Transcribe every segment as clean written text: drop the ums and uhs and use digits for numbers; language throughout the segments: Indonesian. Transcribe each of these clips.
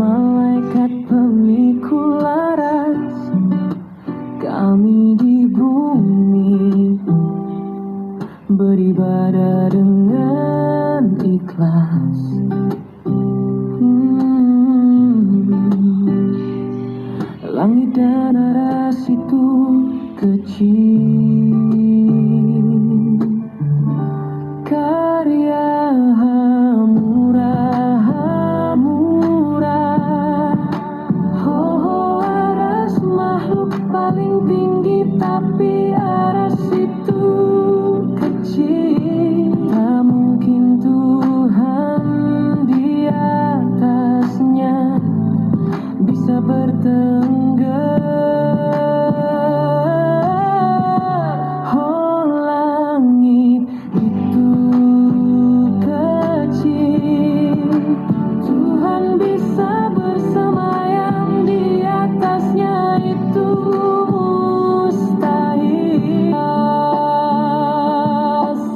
Malaikat pemikul aras, kami di bumi beribadah dengan ikhlas. Langit dan aras itu kecil, karya murah. Oh, aras makhluk paling tinggi, tapi aras itu kecil. Tak mungkin Tuhan di atasnya bisa bertengger. Oh, langit itu kecil, Tuhan bisa bersemayam di atasnya, itu mustahil.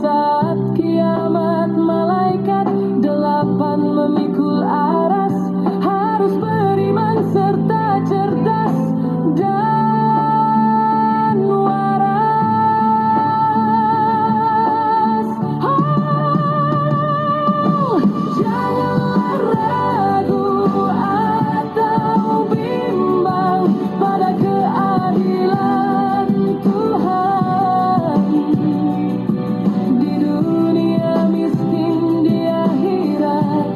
Saat kiamat malaikat delapan memikul aras, harus beriman serta cerdas dan waras. Oh, janganlah ragu atau bimbang pada keadilan Tuhan. Di dunia miskin, di akhirat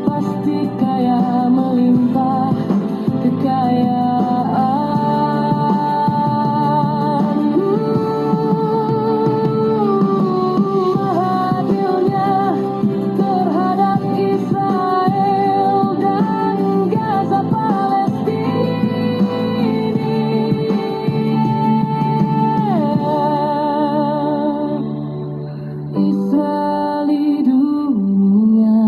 pasti kaya melimpah kekayaan. Adilnya terhadap Israel dan Gaza Palestina. Israel di dunia.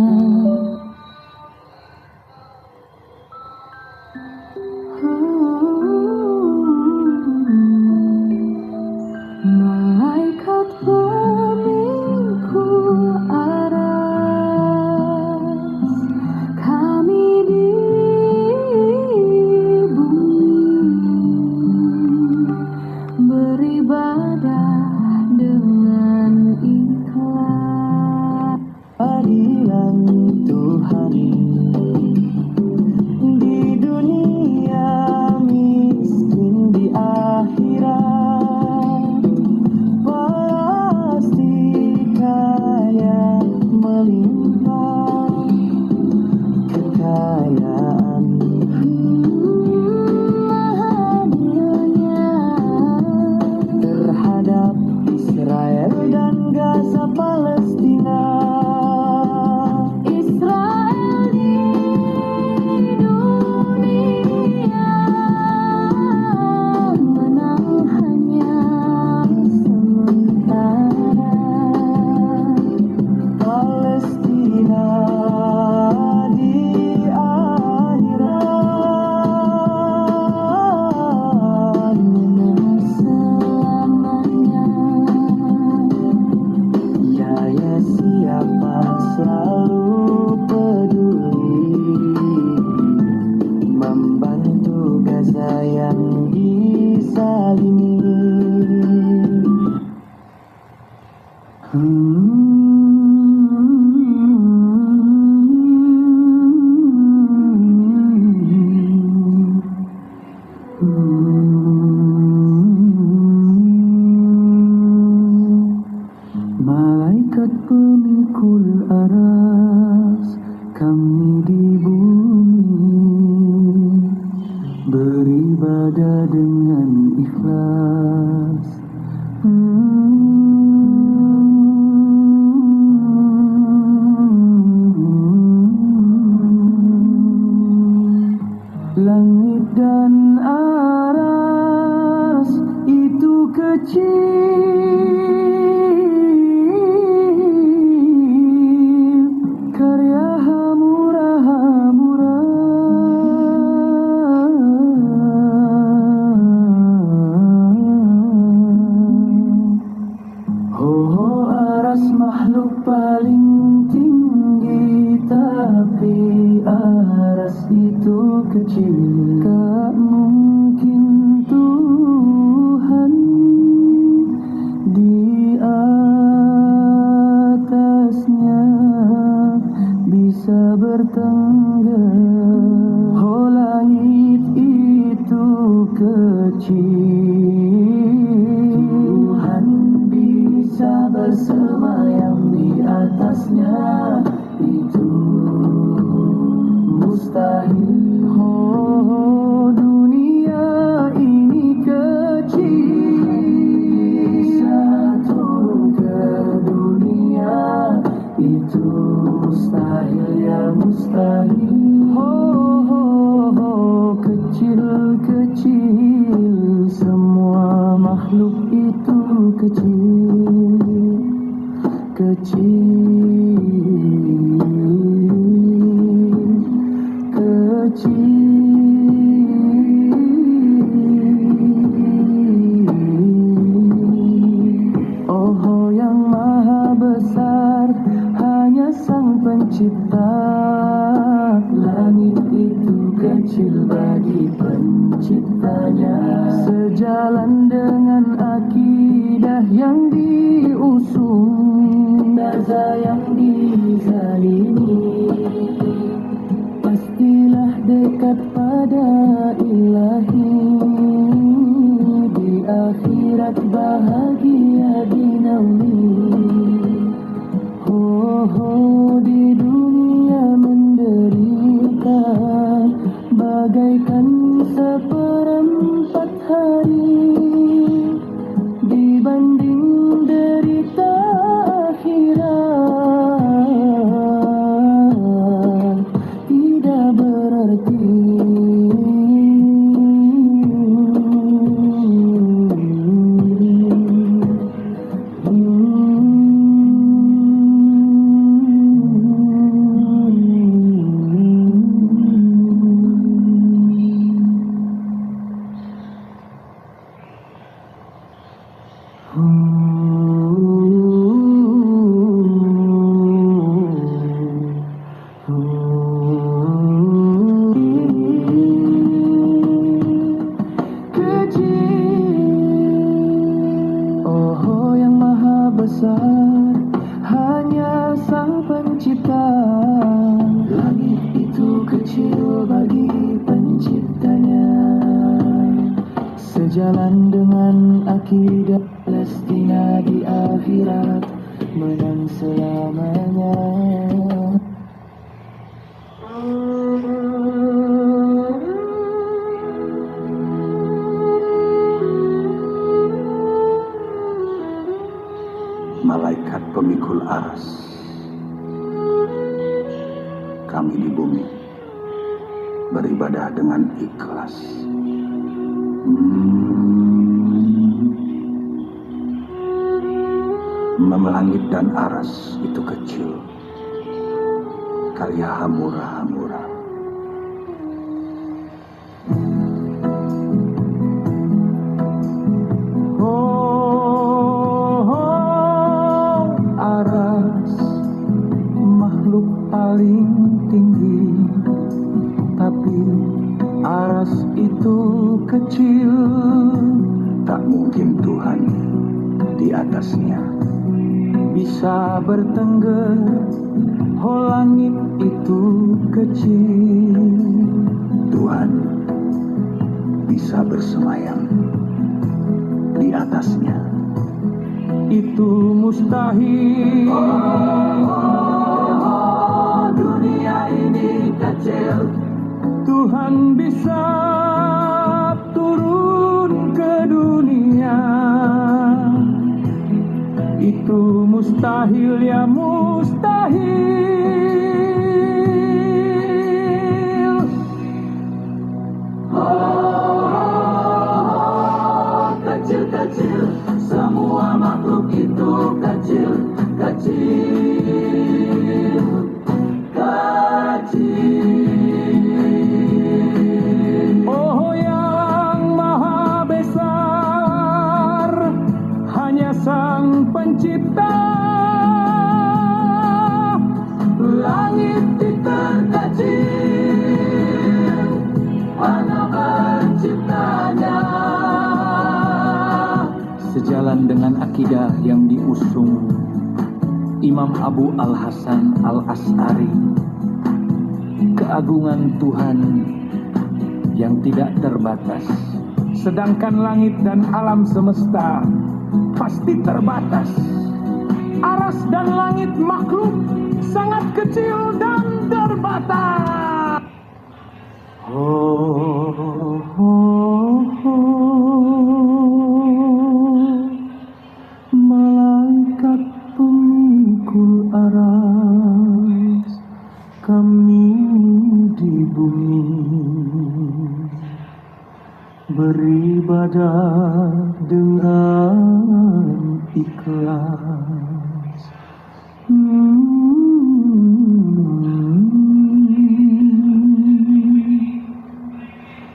Malaikat pemikul aras, kami di bumi beribadah dengan ikhlas. Keadilan Tuhan di dunia miskin, di akhirat pasti kaya melimpah kekayaan. Adilnya terhadap Israel dan Gaza Palestina. Israel di dunia menang hanya sementara. Palestina di akhirat menang selamanya. Ya siapa selalu peduli membantu Gaza yang disalimi. Malaikat pemikul aras, kami di bumi beribadah dengan ikhlas. Langit dan aras itu kecil, karya murah. Oh, aras makhluk paling tinggi, tapi Tapi aras itu kecil, tak mungkin Tuhan di atasnya bisa bertengger. Oh, langit itu kecil, Tuhan bisa bersemayam di atasnya, itu mustahil. Oh, dunia ini kecil, bisa turun ke dunia, itu mustahil ya mustahil. Oh, kecil-kecil, semua makhluk itu kecil, kecil. Oh, yang maha besar hanya Sang Pencipta. Langit itu kecil bagi penciptanya, sejalan dengan akidah yang diusung, daza yang dizalimi. Pastilah dekat pada Ilahi, di akhirat bahagia dinaungi. Oh, di dunia menderita bagaikan seperempat hari dibanding derita akhirat, tidak berarti. Oh, yang maha besar hanya Sang Pencipta. Langit itu kecil bagi penciptanya, sejalan dengan akidah Palestina, di akhirat menang selamanya. Malaikat pemikul aras, kami di bumi beribadah dengan ikhlas. Langit dan aras itu kecil, karya Hamura-Hamura. Aras makhluk paling tinggi, tapi aras itu kecil, Tak mungkin Tuhan di atasnya bisa bertengger. Oh, langit itu kecil, Tuhan bisa bersemayam di atasnya, itu mustahil. Oh, dunia ini kecil, Tuhan bisa turun ke dunia, itu mustahil ya mustahil. Kecil-kecil, semua makhluk itu kecil, kecil, kecil. Oh, yang maha besar hanya Sang Pencipta. Langit itu akidah yang diusung Imam Abu Al-Hasan Al-Asy'ari, keagungan Tuhan yang tidak terbatas. Sedangkan langit dan alam semesta pasti terbatas. Aras dan langit makhluk sangat kecil dan terbatas. Malaikat pemikul aras, kami di bumi beribadah dengan ikhlas.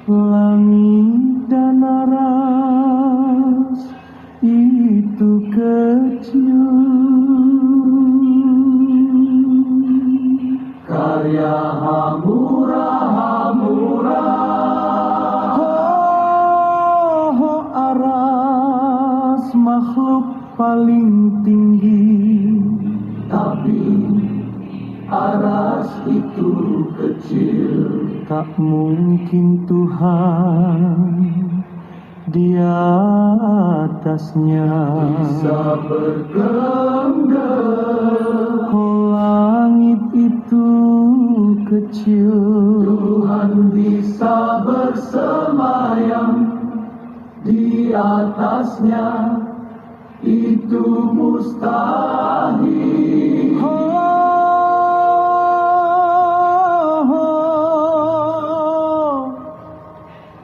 Langit dan aras itu kecil, Karya Hamura. Aras makhluk paling tinggi, Tapi aras itu kecil. tak mungkin Tuhan di atasnya. Bisa berkelengger. Langit itu kecil, Tuhan bisa bersemayam di atasnya. Itu mustahil.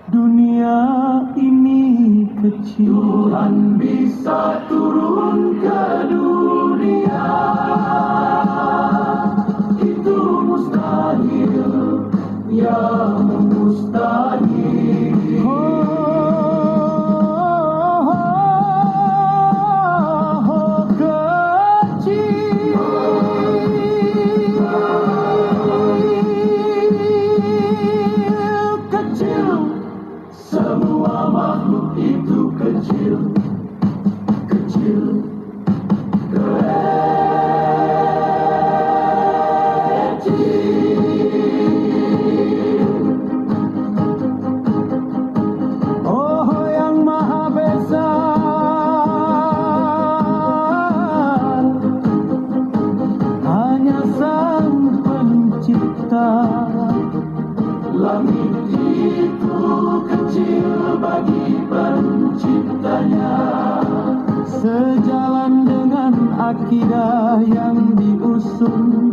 Dunia ini kecil, Tuhan bisa turun ke dunia. Itu mustahil, yang mustahil. Kecil, Semua makhluk itu kecil, kecil, kecil. oh yang maha besar, hanya Sang Pencipta. Langit itu kecil bagi penciptanya. Sejalan dengan akidah yang diusung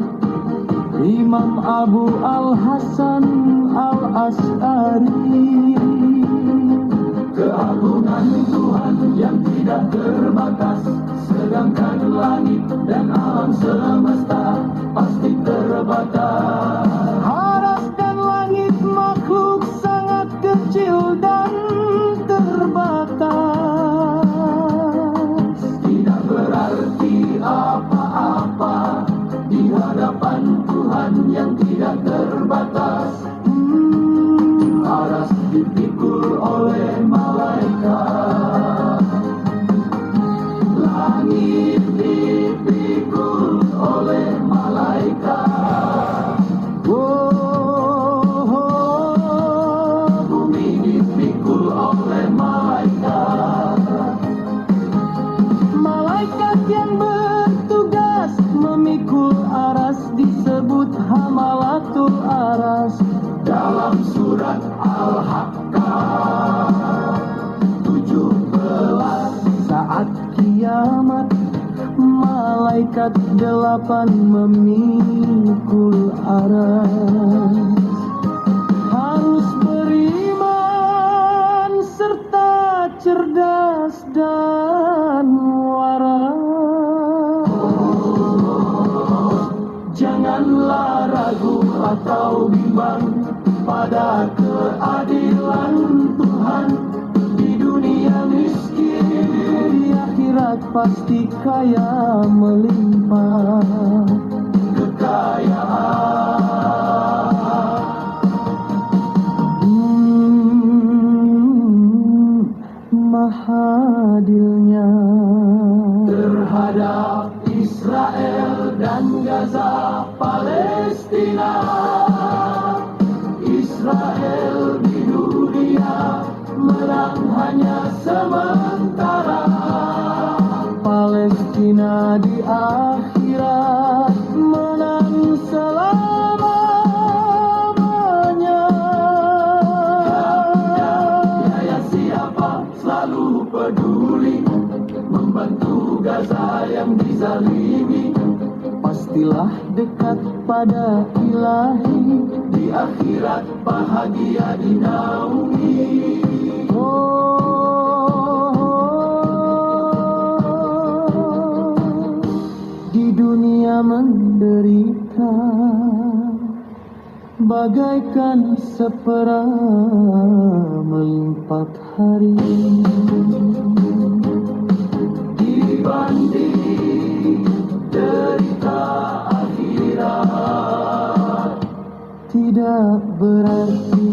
Imam Abu Al-Hasan Al-Asy'ari, Keagungan Tuhan yang tidak terbatas. Sedangkan langit dan alam semesta pasti terbatas. aras dan langit makhluk sangat kecil dan terbatas. Tidak berarti apa-apa di hadapan Tuhan yang tidak terbatas. Aras dipikul oleh malaikat. Langit dipikul oleh malaikat. Bumi dipikul oleh malaikat. Malaikat yang bertugas memikul aras disebut hamalatul aras. Dalam surat Al-Haqqah 17, Saat kiamat malaikat 8 memikul aras. Harus beriman serta cerdas dan waras. janganlah ragu atau bimbang pada keadilan Tuhan. Di dunia miskin, Di akhirat pasti kaya melimpah. kekayaan. Maha adilnya Israel di dunia menang hanya sementara. Palestina di akhirat menang selamanya. Ya siapa selalu peduli membantu Gaza yang dizalimi. Pastilah dekat pada Ilahi, Di akhirat bahagia dinaungi. Di dunia menderita bagaikan seperamelipat hari. Dibanding derita akhirat Tidak berarti.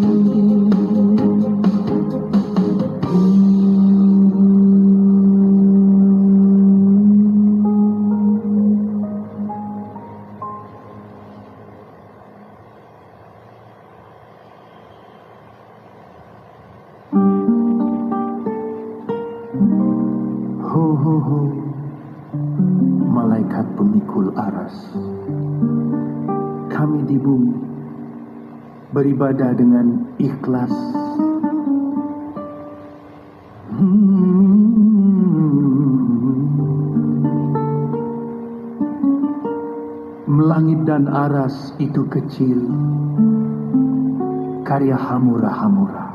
Ho ho ho, malaikat pemikul aras, kami di bumi beribadah dengan ikhlas. Langit dan aras itu kecil, karya hamura-hamura.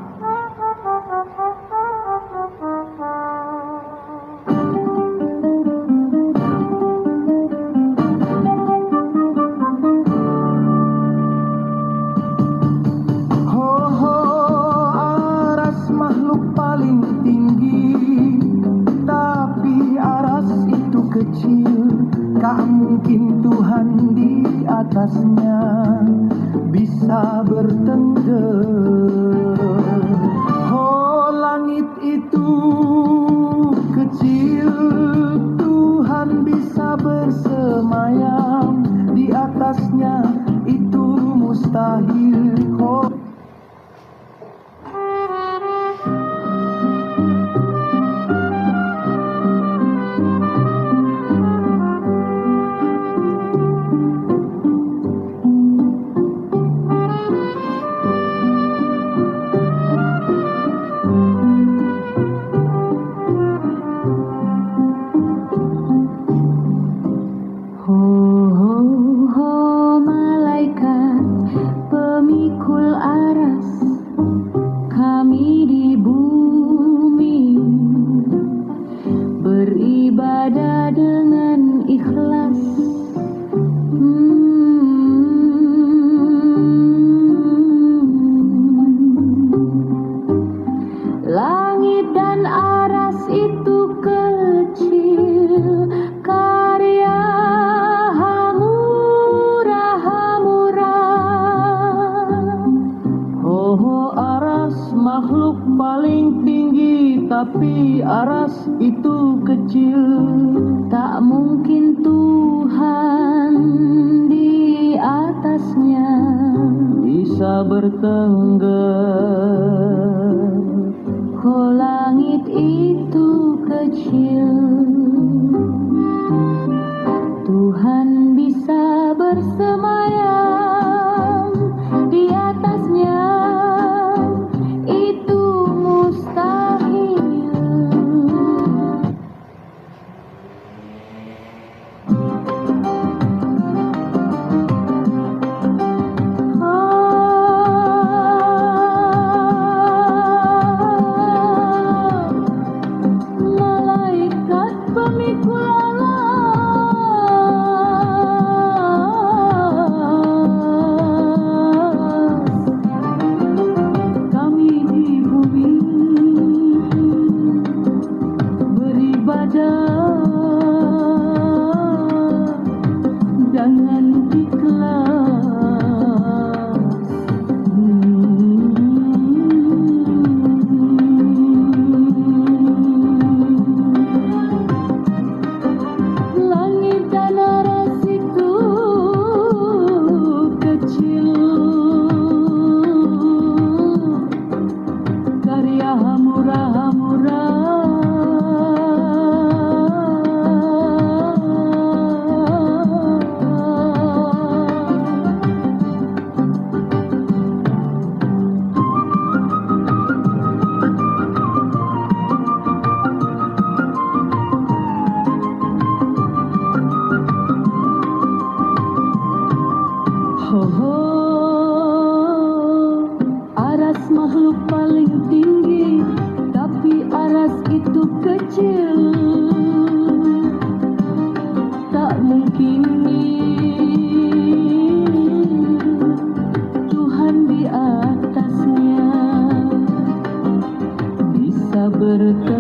Tak mungkin Tuhan di atasnya bisa bertengger. Oh, langit itu kecil, Tuhan bisa bersemayam di atasnya, itu mustahil. Oh, beribadah dengan ikhlas. Langit dan aras itu kecil, karya hamura-hamura. Oh, aras makhluk paling tinggi, tapi aras itu kecil. Tak mungkin Tuhan di atasnya bisa bertengger. Oh, langit itu kecil, Tuhan bisa bersemayam di atasnya, itu mustahil. Malaikat pemikul alam di atasnya bisa berkata